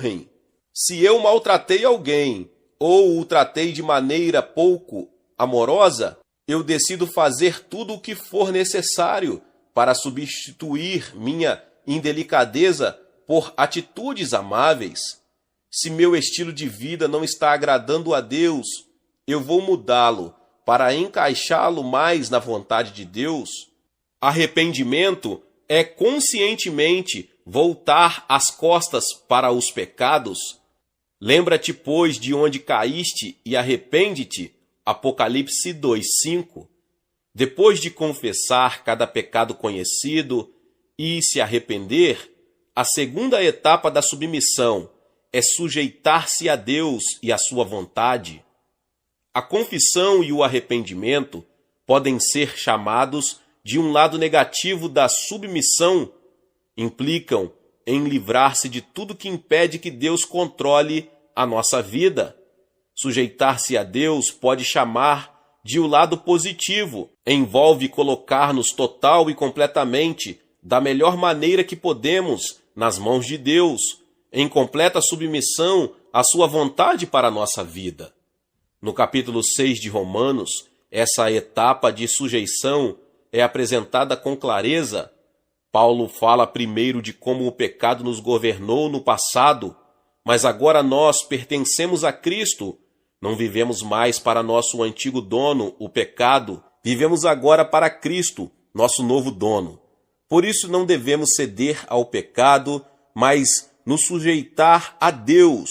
honrem. Se eu maltratei alguém ou o tratei de maneira pouco amorosa, eu decido fazer tudo o que for necessário para substituir minha indelicadeza por atitudes amáveis. Se meu estilo de vida não está agradando a Deus, eu vou mudá-lo para encaixá-lo mais na vontade de Deus. Arrependimento é conscientemente voltar as costas para os pecados. Lembra-te, pois, de onde caíste e arrepende-te. Apocalipse 2:5. Depois de confessar cada pecado conhecido e se arrepender, a segunda etapa da submissão é sujeitar-se a Deus e à sua vontade. A confissão e o arrependimento podem ser chamados de um lado negativo da submissão. Implicam em livrar-se de tudo que impede que Deus controle a nossa vida. Sujeitar-se a Deus pode chamar de o lado positivo. Envolve colocar-nos total e completamente, da melhor maneira que podemos, nas mãos de Deus, em completa submissão à sua vontade para a nossa vida. No capítulo 6 de Romanos, essa etapa de sujeição é apresentada com clareza. Paulo fala primeiro de como o pecado nos governou no passado, mas agora nós pertencemos a Cristo. Não vivemos mais para nosso antigo dono, o pecado. Vivemos agora para Cristo, nosso novo dono. Por isso não devemos ceder ao pecado, mas nos sujeitar a Deus.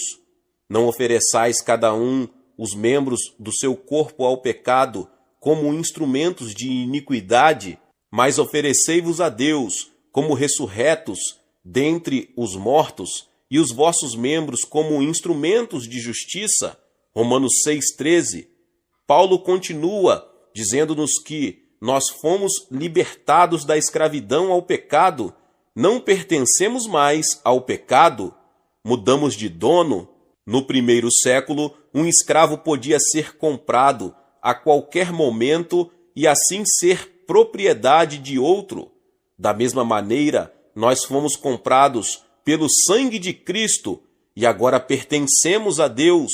Não ofereçais cada um os membros do seu corpo ao pecado como instrumentos de iniquidade, mas oferecei-vos a Deus como ressurretos dentre os mortos e os vossos membros como instrumentos de justiça. Romanos 6,13. Paulo continua dizendo-nos que nós fomos libertados da escravidão ao pecado, não pertencemos mais ao pecado, mudamos de dono. No primeiro século, um escravo podia ser comprado a qualquer momento e assim ser propriedade de outro. Da mesma maneira, nós fomos comprados pelo sangue de Cristo e agora pertencemos a Deus.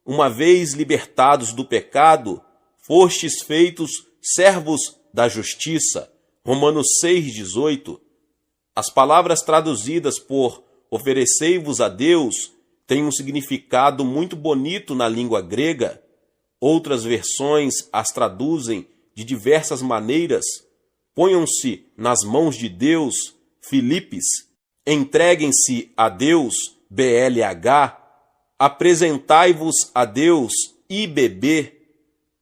Uma vez libertados do pecado, fostes feitos servos da justiça. Romanos 6,18. As palavras traduzidas por oferecei-vos a Deus têm um significado muito bonito na língua grega. Outras versões as traduzem de diversas maneiras. Ponham-se nas mãos de Deus, Filipes. Entreguem-se a Deus, BLH. Apresentai-vos a Deus, IBB.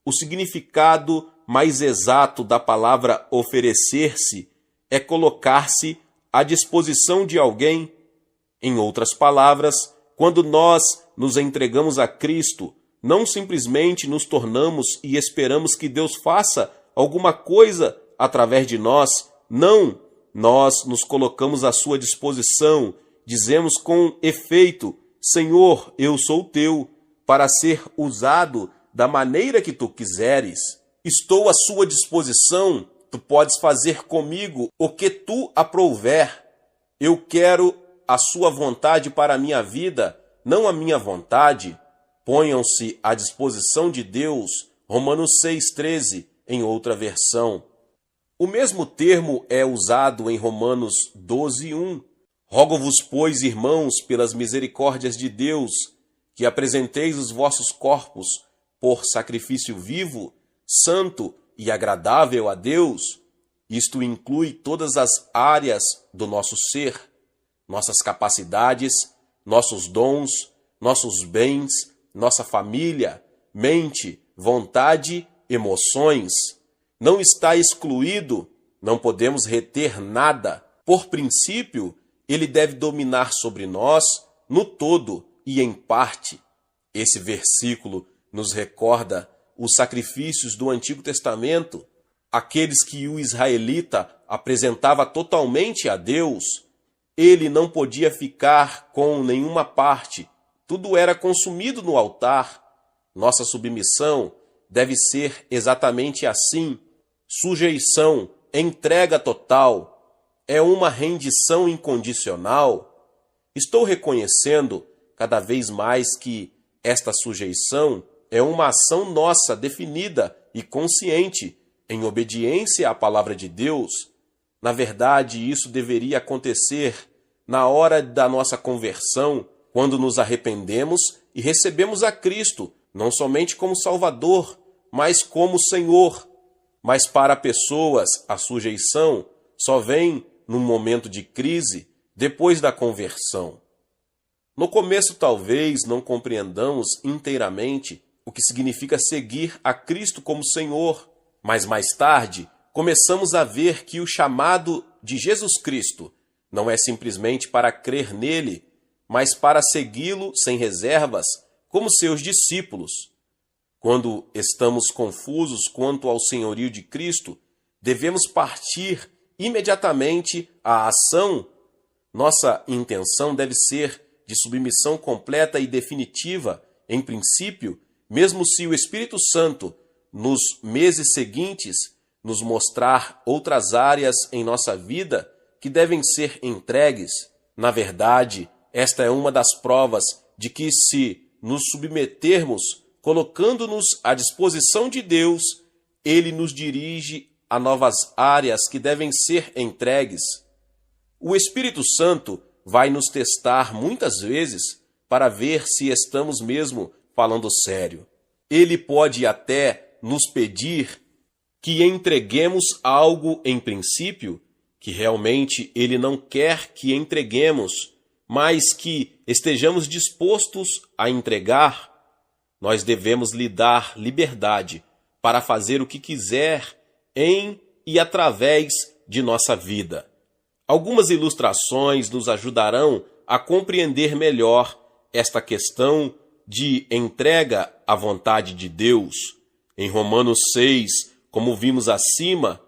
O significado mais exato da palavra oferecer-se é colocar-se à disposição de alguém. Em outras palavras, quando nós nos entregamos a Cristo, não simplesmente nos tornamos e esperamos que Deus faça alguma coisa através de nós. Não, nós nos colocamos à sua disposição, dizemos com efeito: Senhor, eu sou teu, para ser usado da maneira que tu quiseres. Estou à sua disposição, tu podes fazer comigo o que tu aprouver. Eu quero a sua vontade para a minha vida, não a minha vontade. Ponham-se à disposição de Deus, Romanos 6,13, em outra versão. O mesmo termo é usado em Romanos 12,1. Rogo-vos, pois, irmãos, pelas misericórdias de Deus, que apresenteis os vossos corpos por sacrifício vivo, santo e agradável a Deus. Isto inclui todas as áreas do nosso ser, nossas capacidades, nossos dons, nossos bens, nossa família, mente, vontade, emoções. Não está excluído, não podemos reter nada. Por princípio, ele deve dominar sobre nós no todo e em parte. Esse versículo nos recorda os sacrifícios do Antigo Testamento, aqueles que o israelita apresentava totalmente a Deus. Ele não podia ficar com nenhuma parte, tudo era consumido no altar. Nossa submissão deve ser exatamente assim: sujeição, entrega total. É uma rendição incondicional. Estou reconhecendo cada vez mais que esta sujeição é uma ação nossa definida e consciente em obediência à palavra de Deus. Na verdade, isso deveria acontecer na hora da nossa conversão, quando nos arrependemos e recebemos a Cristo, não somente como Salvador, mas como Senhor. Mas para pessoas, a sujeição só vem num momento de crise, depois da conversão. No começo, talvez não compreendamos inteiramente o que significa seguir a Cristo como Senhor, mas mais tarde começamos a ver que o chamado de Jesus Cristo não é simplesmente para crer nele, mas para segui-lo sem reservas, como seus discípulos. Quando estamos confusos quanto ao senhorio de Cristo, devemos partir imediatamente à ação. Nossa intenção deve ser de submissão completa e definitiva, em princípio, mesmo se o Espírito Santo, nos meses seguintes, nos mostrar outras áreas em nossa vida que devem ser entregues. Na verdade, esta é uma das provas de que, se nos submetermos, colocando-nos à disposição de Deus, Ele nos dirige a novas áreas que devem ser entregues. O Espírito Santo vai nos testar muitas vezes para ver se estamos mesmo falando sério. Ele pode até nos pedir que entreguemos algo em princípio que realmente Ele não quer que entreguemos, mas que estejamos dispostos a entregar. Nós devemos lhe dar liberdade para fazer o que quiser em e através de nossa vida. Algumas ilustrações nos ajudarão a compreender melhor esta questão de entrega à vontade de Deus. Em Romanos 6, como vimos acima,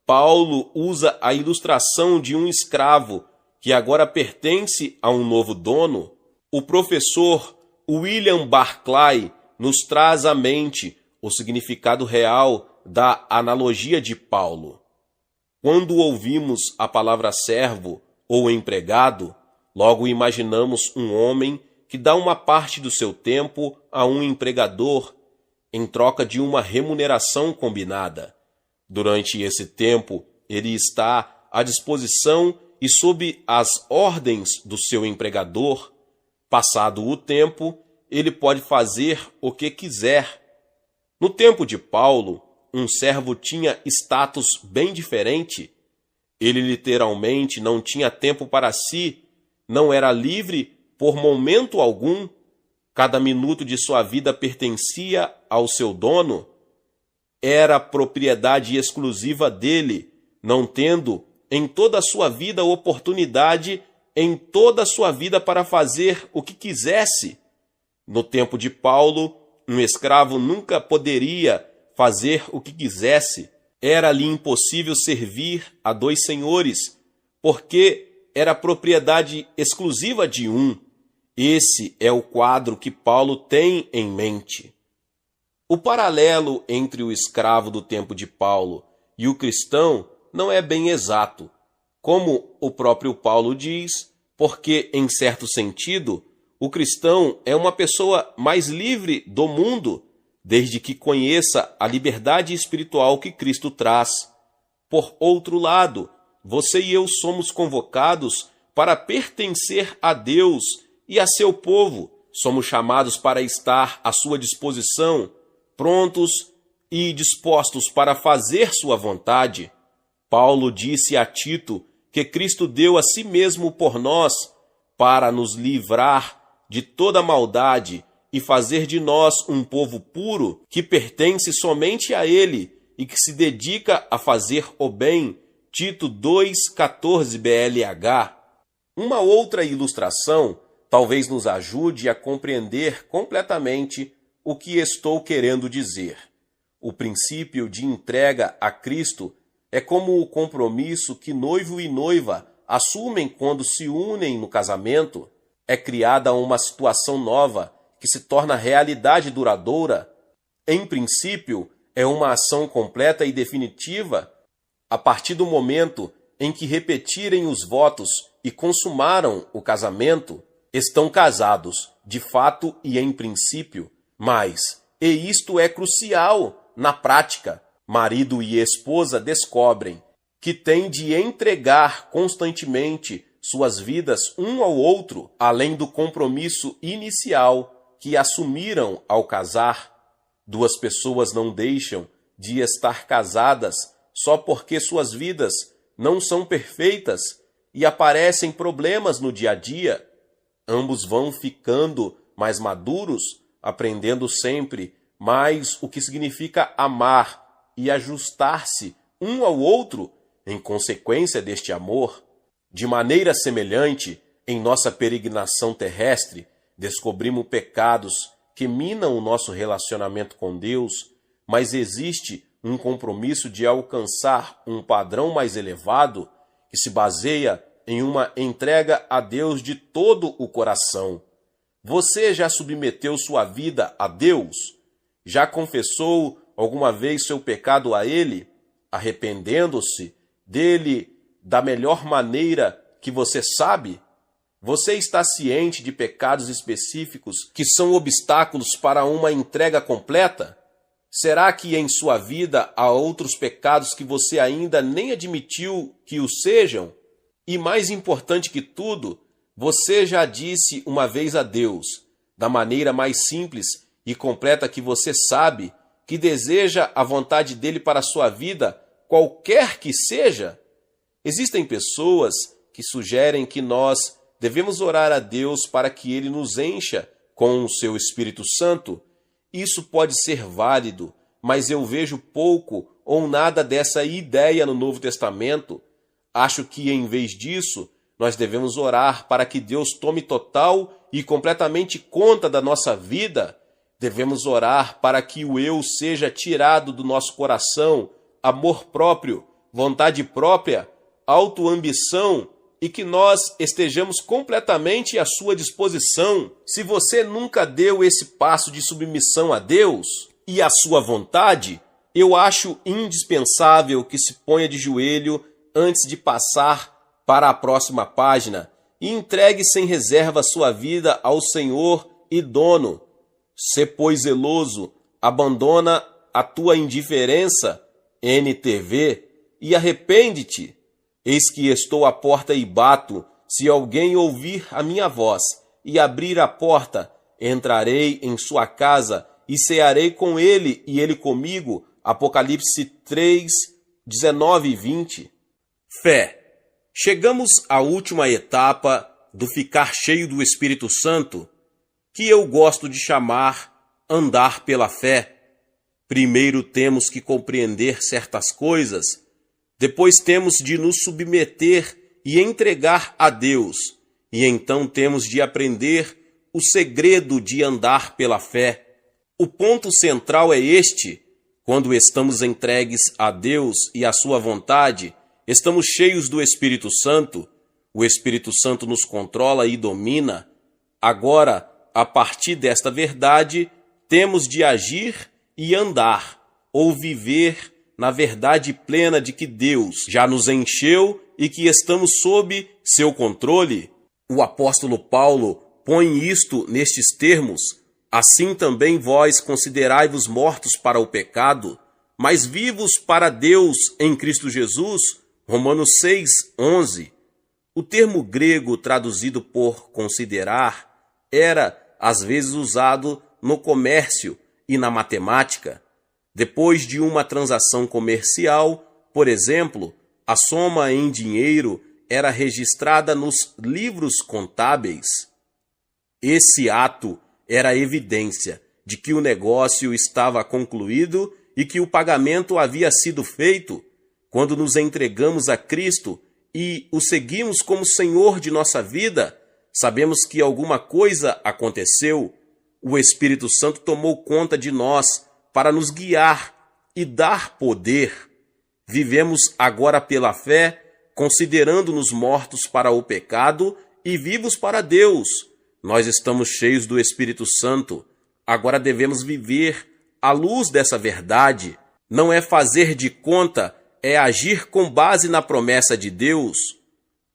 Paulo usa a ilustração de um escravo que agora pertence a um novo dono. O professor William Barclay nos traz à mente o significado real da analogia de Paulo. Quando ouvimos a palavra servo ou empregado, logo imaginamos um homem que dá uma parte do seu tempo a um empregador em troca de uma remuneração combinada. Durante esse tempo, ele está à disposição e sob as ordens do seu empregador. Passado o tempo, ele pode fazer o que quiser. No tempo de Paulo, um servo tinha status bem diferente. Ele literalmente não tinha tempo para si, não era livre por momento algum. Cada minuto de sua vida pertencia ao seu dono. Era propriedade exclusiva dele, não tendo em toda a sua vida oportunidade em toda a sua vida para fazer o que quisesse. No tempo de Paulo, um escravo nunca poderia fazer o que quisesse. Era-lhe impossível servir a dois senhores, porque era propriedade exclusiva de um. Esse é o quadro que Paulo tem em mente. O paralelo entre o escravo do tempo de Paulo e o cristão não é bem exato, como o próprio Paulo diz, porque, em certo sentido, o cristão é uma pessoa mais livre do mundo, desde que conheça a liberdade espiritual que Cristo traz. Por outro lado, você e eu somos convocados para pertencer a Deus e a seu povo. Somos chamados para estar à sua disposição, prontos e dispostos para fazer sua vontade. Paulo disse a Tito que Cristo deu a si mesmo por nós para nos livrar de toda maldade e fazer de nós um povo puro que pertence somente a Ele e que se dedica a fazer o bem. Tito 2,14 BLH. Uma outra ilustração talvez nos ajude a compreender completamente o que estou querendo dizer. O princípio de entrega a Cristo é como o compromisso que noivo e noiva assumem quando se unem no casamento. É criada uma situação nova que se torna realidade duradoura. Em princípio, é uma ação completa e definitiva. A partir do momento em que repetirem os votos e consumaram o casamento, estão casados, de fato e em princípio, mas, e isto é crucial, na prática, marido e esposa descobrem que têm de entregar constantemente suas vidas um ao outro, além do compromisso inicial que assumiram ao casar. Duas pessoas não deixam de estar casadas só porque suas vidas não são perfeitas e aparecem problemas no dia a dia. Ambos vão ficando mais maduros, aprendendo sempre mais o que significa amar e ajustar-se um ao outro em consequência deste amor. De maneira semelhante, em nossa peregrinação terrestre, descobrimos pecados que minam o nosso relacionamento com Deus, mas existe um compromisso de alcançar um padrão mais elevado que se baseia em uma entrega a Deus de todo o coração. Você já submeteu sua vida a Deus? Já confessou alguma vez seu pecado a Ele, arrependendo-se dele da melhor maneira que você sabe? Você está ciente de pecados específicos que são obstáculos para uma entrega completa? Será que em sua vida há outros pecados que você ainda nem admitiu que o sejam? E mais importante que tudo, você já disse uma vez a Deus, da maneira mais simples e completa que você sabe, que deseja a vontade dele para a sua vida, qualquer que seja? Existem pessoas que sugerem que nós devemos orar a Deus para que Ele nos encha com o seu Espírito Santo. Isso pode ser válido, mas eu vejo pouco ou nada dessa ideia no Novo Testamento. Acho que, em vez disso, nós devemos orar para que Deus tome total e completamente conta da nossa vida. Devemos orar para que o eu seja tirado do nosso coração, amor próprio, vontade própria, autoambição, e que nós estejamos completamente à sua disposição. Se você nunca deu esse passo de submissão a Deus e à sua vontade, eu acho indispensável que se ponha de joelho antes de passar para a próxima página e entregue sem reserva sua vida ao Senhor e dono. Sê, pois, zeloso, abandona a tua indiferença, NTV, e arrepende-te. Eis que estou à porta e bato. Se alguém ouvir a minha voz e abrir a porta, entrarei em sua casa e cearei com ele e ele comigo. Apocalipse 3, 19 e 20. Fé. Chegamos à última etapa do ficar cheio do Espírito Santo, que eu gosto de chamar andar pela fé. Primeiro temos que compreender certas coisas. Depois temos de nos submeter e entregar a Deus. E então temos de aprender o segredo de andar pela fé. O ponto central é este: quando estamos entregues a Deus e à sua vontade, estamos cheios do Espírito Santo. O Espírito Santo nos controla e domina. Agora, a partir desta verdade, temos de agir e andar, ou viver na verdade plena de que Deus já nos encheu e que estamos sob seu controle. O apóstolo Paulo põe isto nestes termos: assim também vós considerai-vos mortos para o pecado, mas vivos para Deus em Cristo Jesus. Romanos 6, 11. O termo grego traduzido por considerar era, às vezes, usado no comércio e na matemática. Depois de uma transação comercial, por exemplo, a soma em dinheiro era registrada nos livros contábeis. Esse ato era evidência de que o negócio estava concluído e que o pagamento havia sido feito. Quando nos entregamos a Cristo e o seguimos como Senhor de nossa vida, sabemos que alguma coisa aconteceu. O Espírito Santo tomou conta de nós para nos guiar e dar poder. Vivemos agora pela fé, considerando-nos mortos para o pecado e vivos para Deus. Nós estamos cheios do Espírito Santo. Agora devemos viver à luz dessa verdade. Não é fazer de conta, é agir com base na promessa de Deus.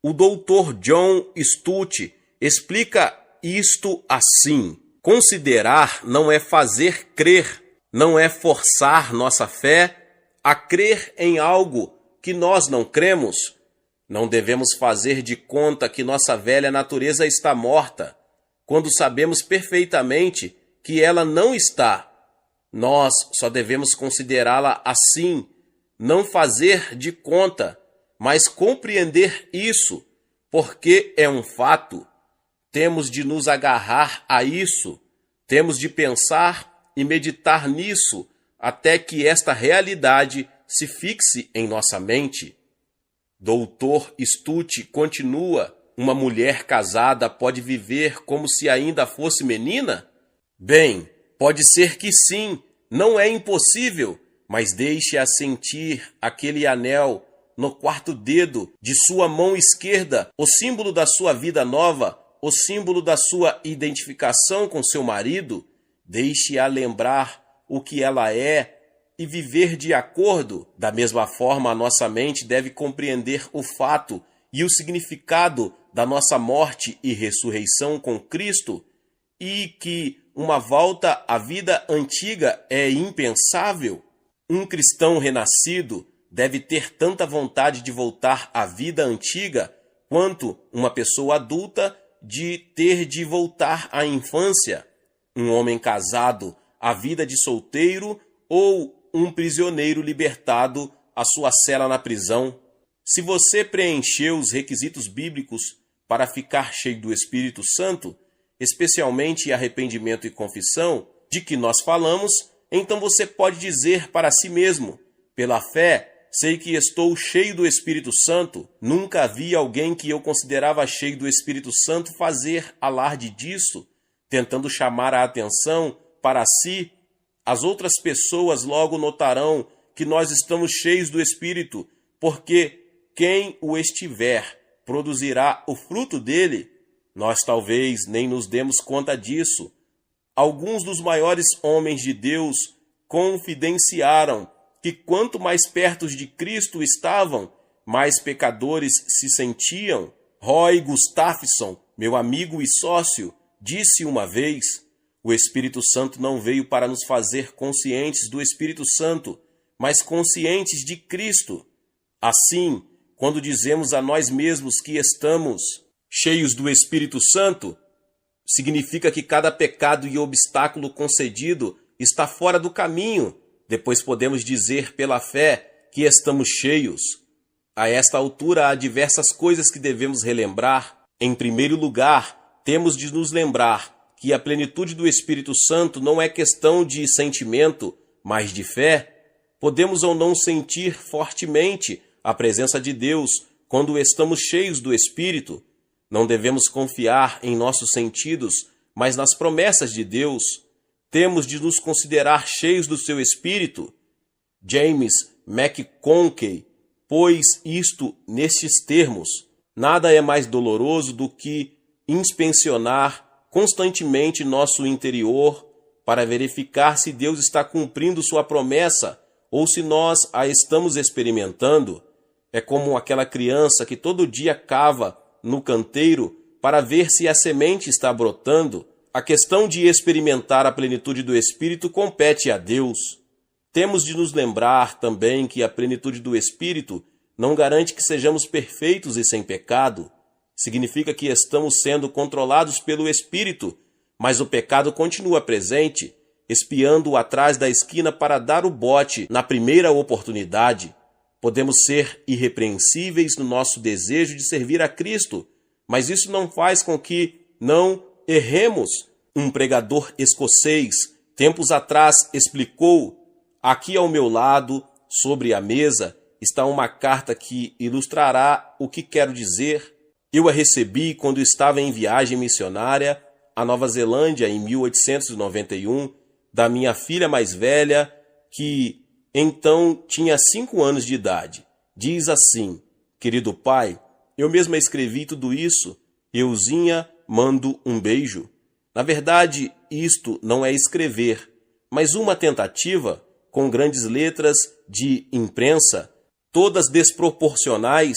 O Dr. John Stott explica isto assim. Considerar não é fazer crer, não é forçar nossa fé a crer em algo que nós não cremos. Não devemos fazer de conta que nossa velha natureza está morta, quando sabemos perfeitamente que ela não está. Nós só devemos considerá-la assim, não fazer de conta, mas compreender isso, porque é um fato. Temos de nos agarrar a isso, temos de pensar e meditar nisso, até que esta realidade se fixe em nossa mente. Doutor Stutt continua: uma mulher casada pode viver como se ainda fosse menina? Bem, pode ser que sim, não é impossível, mas deixe-a sentir aquele anel no quarto dedo de sua mão esquerda, o símbolo da sua vida nova, o símbolo da sua identificação com seu marido. Deixe-a lembrar o que ela é e viver de acordo. Da mesma forma, a nossa mente deve compreender o fato e o significado da nossa morte e ressurreição com Cristo, e que uma volta à vida antiga é impensável. Um cristão renascido deve ter tanta vontade de voltar à vida antiga quanto uma pessoa adulta de ter de voltar à infância. Um homem casado à vida de solteiro ou um prisioneiro libertado à sua cela na prisão. Se você preencheu os requisitos bíblicos para ficar cheio do Espírito Santo, especialmente arrependimento e confissão, de que nós falamos, então você pode dizer para si mesmo: pela fé, sei que estou cheio do Espírito Santo. Nunca vi alguém que eu considerava cheio do Espírito Santo fazer alarde disso, tentando chamar a atenção para si. As outras pessoas logo notarão que nós estamos cheios do Espírito, porque quem o estiver produzirá o fruto dele. Nós talvez nem nos demos conta disso. Alguns dos maiores homens de Deus confidenciaram que quanto mais perto de Cristo estavam, mais pecadores se sentiam. Roy Gustafson, meu amigo e sócio, disse uma vez: o Espírito Santo não veio para nos fazer conscientes do Espírito Santo, mas conscientes de Cristo. Assim, quando dizemos a nós mesmos que estamos cheios do Espírito Santo, significa que cada pecado e obstáculo concedido está fora do caminho. Depois podemos dizer pela fé que estamos cheios. A esta altura há diversas coisas que devemos relembrar. Em primeiro lugar, temos de nos lembrar que a plenitude do Espírito Santo não é questão de sentimento, mas de fé. Podemos ou não sentir fortemente a presença de Deus quando estamos cheios do Espírito. Não devemos confiar em nossos sentidos, mas nas promessas de Deus. Temos de nos considerar cheios do seu Espírito. James McConkey pôs isto nestes termos: nada é mais doloroso do que inspecionar constantemente nosso interior para verificar se Deus está cumprindo sua promessa ou se nós a estamos experimentando. É como aquela criança que todo dia cava no canteiro para ver se a semente está brotando. A questão de experimentar a plenitude do Espírito compete a Deus. Temos de nos lembrar também que a plenitude do Espírito não garante que sejamos perfeitos e sem pecado. Significa que estamos sendo controlados pelo Espírito, mas o pecado continua presente, espiando atrás da esquina para dar o bote na primeira oportunidade. Podemos ser irrepreensíveis no nosso desejo de servir a Cristo, mas isso não faz com que não erremos. Um pregador escocês, tempos atrás, explicou: aqui ao meu lado, sobre a mesa, está uma carta que ilustrará o que quero dizer. Eu a recebi quando estava em viagem missionária à Nova Zelândia em 1891, da minha filha mais velha, que então tinha 5 anos de idade. Diz assim: querido pai, eu mesma escrevi tudo isso. Euzinha, mando um beijo. Na verdade, isto não é escrever, mas uma tentativa, com grandes letras de imprensa, todas desproporcionais.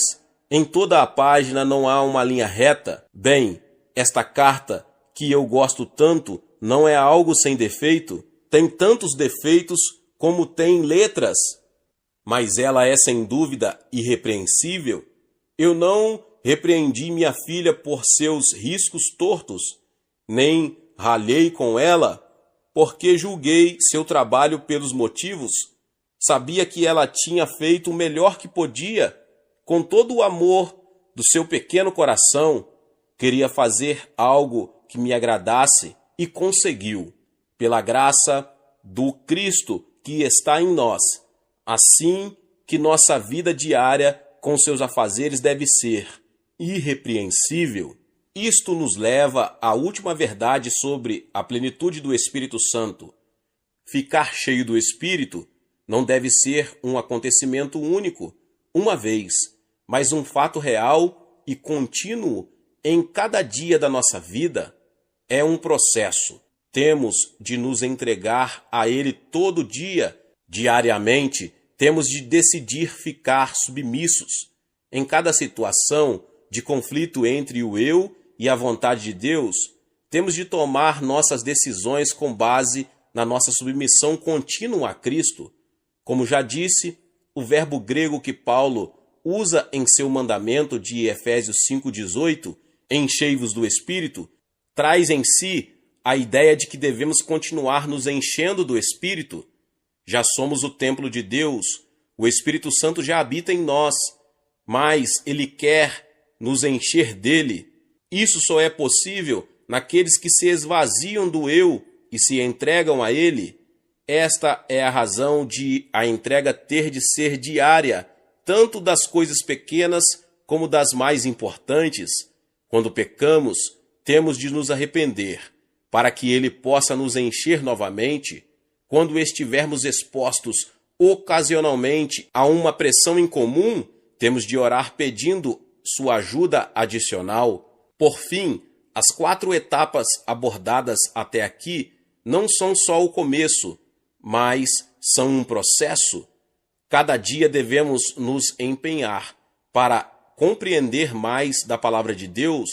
Em toda a página não há uma linha reta. Bem, esta carta que eu gosto tanto não é algo sem defeito? Tem tantos defeitos como tem letras, mas ela é sem dúvida irrepreensível. Eu não repreendi minha filha por seus riscos tortos, nem ralhei com ela, porque julguei seu trabalho pelos motivos. Sabia que ela tinha feito o melhor que podia, com todo o amor do seu pequeno coração. Queria fazer algo que me agradasse e conseguiu, pela graça do Cristo que está em nós. Assim que nossa vida diária com seus afazeres deve ser irrepreensível. Isto nos leva à última verdade sobre a plenitude do Espírito Santo. Ficar cheio do Espírito não deve ser um acontecimento único, uma vez, mas um fato real e contínuo em cada dia da nossa vida. É um processo. Temos de nos entregar a Ele todo dia, diariamente. Temos de decidir ficar submissos. Em cada situação de conflito entre o eu e a vontade de Deus, temos de tomar nossas decisões com base na nossa submissão contínua a Cristo. Como já disse, o verbo grego que Paulo usa em seu mandamento de Efésios 5,18, enchei-vos do Espírito, traz em si a ideia de que devemos continuar nos enchendo do Espírito. Já somos o templo de Deus, o Espírito Santo já habita em nós, mas Ele quer nos encher dele. Isso só é possível naqueles que se esvaziam do eu e se entregam a Ele. Esta é a razão de a entrega ter de ser diária, tanto das coisas pequenas como das mais importantes. Quando pecamos, temos de nos arrepender, para que Ele possa nos encher novamente. Quando estivermos expostos ocasionalmente a uma pressão incomum, temos de orar pedindo sua ajuda adicional. Por fim, as 4 etapas abordadas até aqui não são só o começo, mas são um processo. Cada dia devemos nos empenhar para compreender mais da palavra de Deus.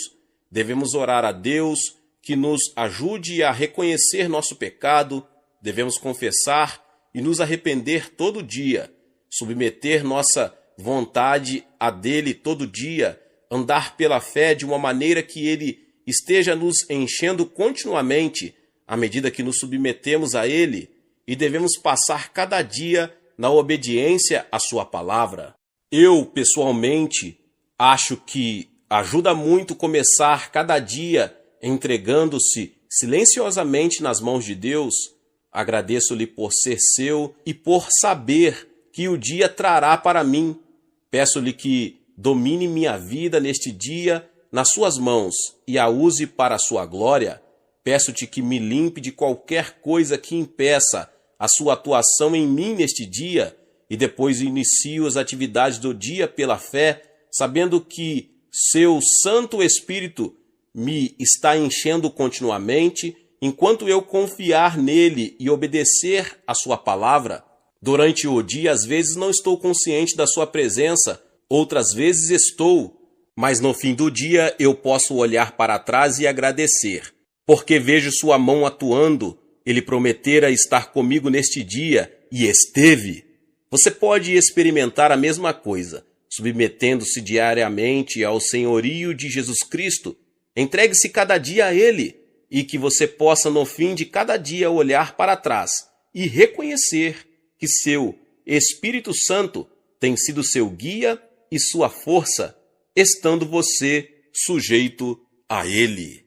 Devemos orar a Deus que nos ajude a reconhecer nosso pecado. Devemos confessar e nos arrepender todo dia, submeter nossa vontade a dele todo dia, andar pela fé de uma maneira que ele esteja nos enchendo continuamente à medida que nos submetemos a ele, e devemos passar cada dia na obediência à sua palavra. Eu, pessoalmente, acho que ajuda muito começar cada dia entregando-se silenciosamente nas mãos de Deus. Agradeço-lhe por ser seu e por saber que o dia trará para mim. Peço-lhe que domine minha vida neste dia nas suas mãos e a use para a sua glória. Peço-te que me limpe de qualquer coisa que impeça a sua atuação em mim neste dia, e depois inicio as atividades do dia pela fé, sabendo que seu Santo Espírito me está enchendo continuamente, enquanto eu confiar nele e obedecer a sua palavra. Durante o dia, às vezes não estou consciente da sua presença, outras vezes estou, mas no fim do dia eu posso olhar para trás e agradecer, porque vejo sua mão atuando. Ele prometera estar comigo neste dia e esteve. Você pode experimentar a mesma coisa, submetendo-se diariamente ao senhorio de Jesus Cristo. Entregue-se cada dia a Ele, e que você possa no fim de cada dia olhar para trás e reconhecer que seu Espírito Santo tem sido seu guia e sua força, estando você sujeito a Ele.